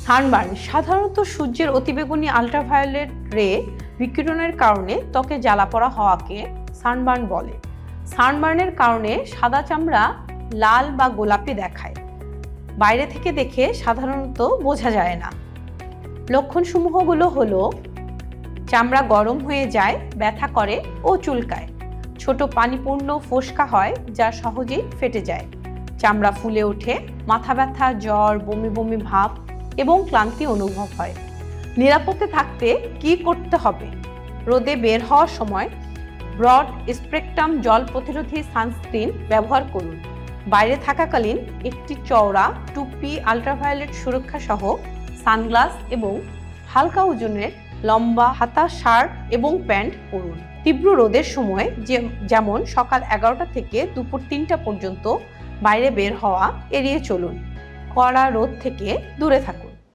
Sunburn সাধারণত সূর্যের অতিবেগুনি আল্ট্রাভায়োলেট রে বিকিরণের কারণে ত্বকে জ্বালাপোড়া হওয়াকে সানবার্ন বলে। সানবার্নের কারণে সাদা চামড়া লাল বা গোলাপি দেখায়। বাইরে থেকে দেখে সাধারণত বোঝা যায় না। লক্ষণসমূহগুলো হলো চামড়া গরম হয়ে যায়, ব্যথা করে ও চুলকায়। ছোট পানিপূর্ণ ফোস্কা হয় যা সহজেই ফেটে যায়। চামড়া ফুলে ওঠে, মাথা ব্যথা, জ্বর, বমি বমি ভাব এবং ক্লান্তি অনুভব হয়। নিরাপদে থাকতে কি করতে হবে? রোদে বের হওয়ার সময় ব্রড স্পেকট্রাম জল প্রতিরোধী সানস্ক্রিন ব্যবহার করুন। বাইরে থাকাকালীন একটি চওড়া টুপি, আল্ট্রাভায়োলেট সুরক্ষা সহ সানগ্লাস এবং হালকা ওজনের লম্বা হাতা শার্ট এবং প্যান্ট পরুন। তীব্র রোদের সময় যেমন সকাল 11টা থেকে দুপুর 3টা পর্যন্ত বাইরে বের হওয়া এড়িয়ে চলুন। কড়া রোদ থেকে দূরে থাকুন।